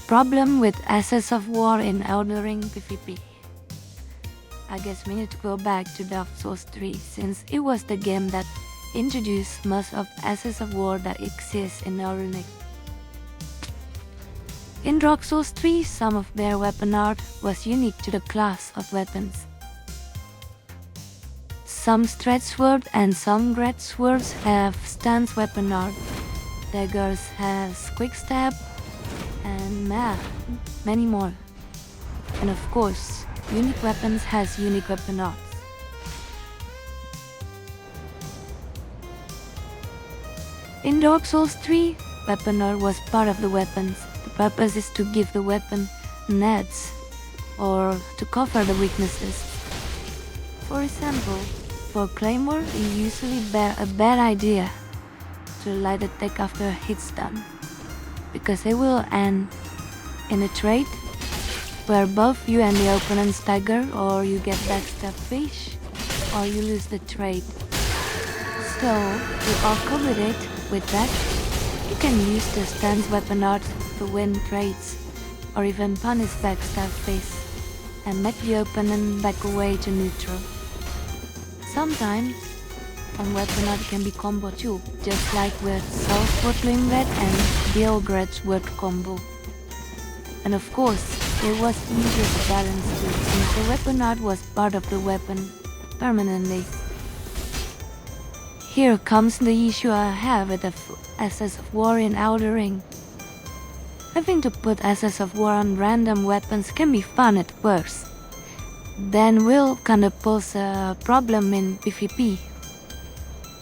Problem with Assets of War in Elden Ring PvP. I guess we need to go back to Dark Souls 3 since it was the game that introduced most of Assets of War that exist in Elden Ring. In Dark Souls 3, some of their weapon art was unique to the class of weapons. Some stretch swords and some great swords have stance weapon art. Daggers has quick stab and many more. And of course, unique weapons has unique weapon arts. In Dark Souls 3, weapon art was part of the weapons. The purpose is to give the weapon an edge or to cover the weaknesses. For example, for Claymore, it's usually a bad idea to light attack after a hit's done, because it will end in a trade where both you and the opponent stagger, or you get backstab fish, or you lose the trade. So, to accommodate with that, you can use the stance weapon art to win trades, or even punish backstab fish and make the opponent back away to neutral. Sometimes, on weapon art can be combo too, just like with Soul Sword Limred and Gilgred Sword combo. And of course, it was easier to balance too, since the weapon art was part of the weapon permanently. Here comes the issue I have with the Assets of War in Elden Ring. Having to put Assets of War on random weapons can be fun at first, then will kinda pose a problem in PvP.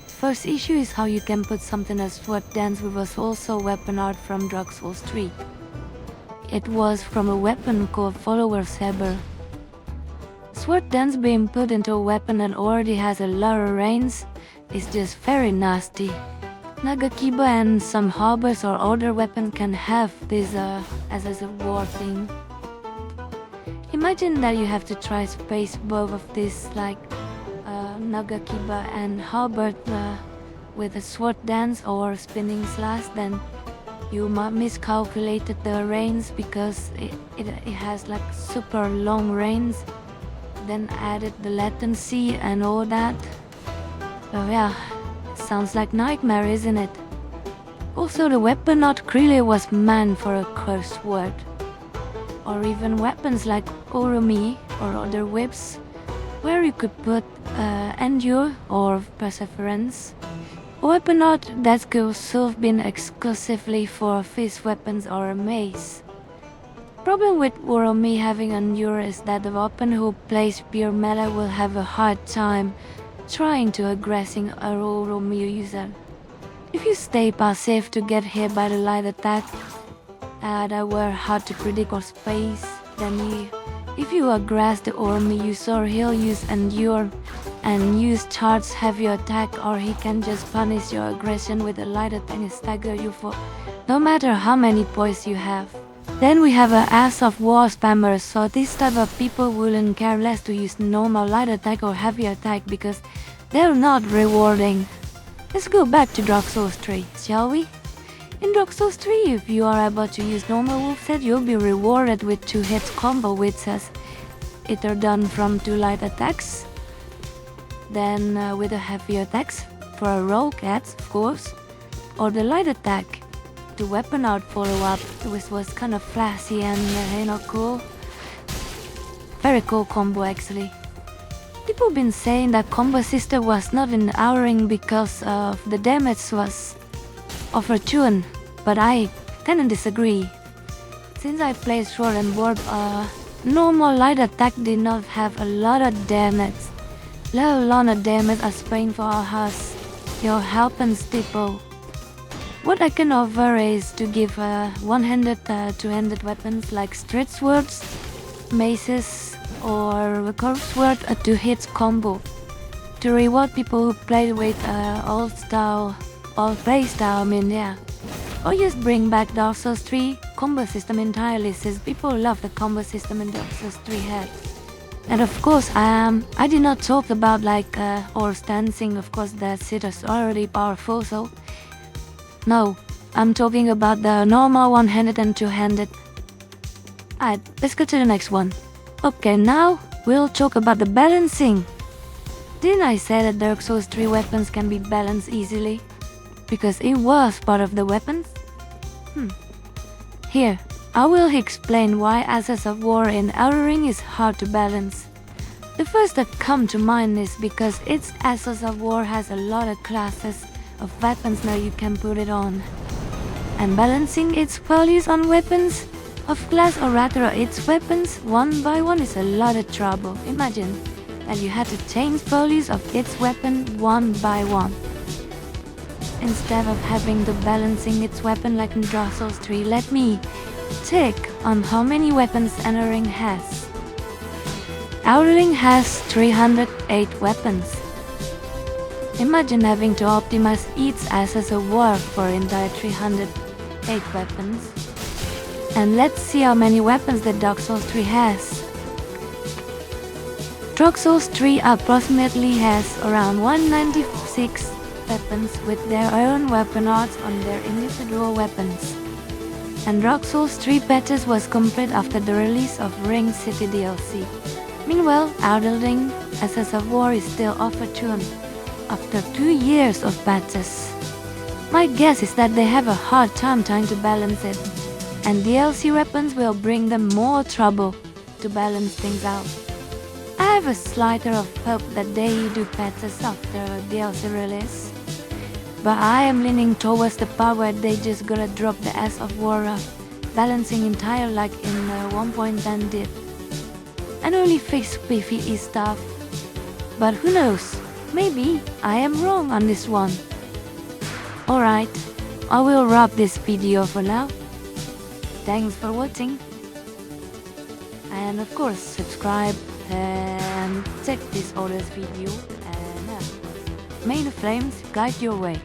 First issue is how you can put something as Sword Dance, which was also weapon art from Dark Souls 3. It was from a weapon called Follower Saber. Sword Dance being put into a weapon that already has a lot of range is just very nasty. Nagakiba and some harbors or other weapon can have this as a war thing. Imagine that you have to try space both of these, like Nagakiba and halberd with a sword dance or spinning slash, then you miscalculated the range because it has like super long range, then added the latency and all that. So yeah, sounds like nightmare, isn't it? Also, the weapon art clearly was meant for a cursed word, or even weapons like Orumi or other whips, where you could put Endure or Perseverance. A weapon art that could have been exclusively for fist weapons or a mace. Problem with Orumi having Endure is that the weapon who plays pure melee will have a hard time trying to aggressing a Orumi user. If you stay passive to get hit by the light attack that were hard to predict or space, then if you aggress the Orumi user, he'll use Endure and use charge heavy attack, or he can just punish your aggression with a light attack and stagger you for no matter how many points you have. Then we have a Ass of War spammers, so this type of people wouldn't care less to use normal light attack or heavy attack because they're not rewarding. Let's go back to Dark Souls 3, shall we? In Dark Souls 3, if you are able to use normal moveset, you'll be rewarded with 2 hits combo, which says either done from 2 light attacks, then with a heavy attacks for a rogue adds, of course, or the light attack, the weapon art follow-up, which was kind of flashy and cool. Very cool combo actually. People been saying that combo system was not in Elden Ring because of the damage was opportune, but I tend to disagree. Since I played Sword and Board, normal light attack did not have a lot of damage, let alone a damage as painful as your help and stipple. What I can offer is to give one-handed, two-handed weapons like straight swords, maces, or a curved sword a 2 hits combo to reward people who play with old play style, or just bring back Dark Souls 3 combo system entirely, since people love the combo system in Dark Souls 3 had. And of course, I did not talk about or stancing, of course that shit is already powerful, so no, I'm talking about the normal one-handed and two-handed Alright, let's go to the next one. Okay, now we'll talk about the balancing. Didn't I say that Dark Souls 3 weapons can be balanced easily? Because it was part of the weapons? Here, I will explain why Ashes of War in Elden Ring is hard to balance. The first that come to mind is because its Ashes of War has a lot of classes of weapons that you can put it on. And balancing its values on weapons of class, or rather its weapons one by one, is a lot of trouble. Imagine that you had to change values of its weapon one by one, instead of having to balancing its weapon like in Dark Souls 3. Let me check on how many weapons Elden Ring has. Elden Ring has 308 weapons. Imagine having to optimize each Ashes of War for entire 308 weapons. And let's see how many weapons that Dark Souls 3 has. Dark Souls 3 approximately has around 196 weapons with their own weapon arts on their individual weapons. And Dark Souls 3 patches was complete after the release of Ring City DLC. Meanwhile, Elden Ring Ashes of War is still offered to them after 2 years of patches. My guess is that they have a hard time trying to balance it, and DLC weapons will bring them more trouble to balance things out. I have a sliver of hope that they do patches after a DLC release, but I am leaning towards the part where they just gotta drop the Ashes of War balancing entire like in 1.10 did, and only fix PvE stuff. But who knows, maybe I am wrong on this one. Alright, I will wrap this video for now. Thanks for watching, and of course subscribe and check this other video, and may the flames guide your way.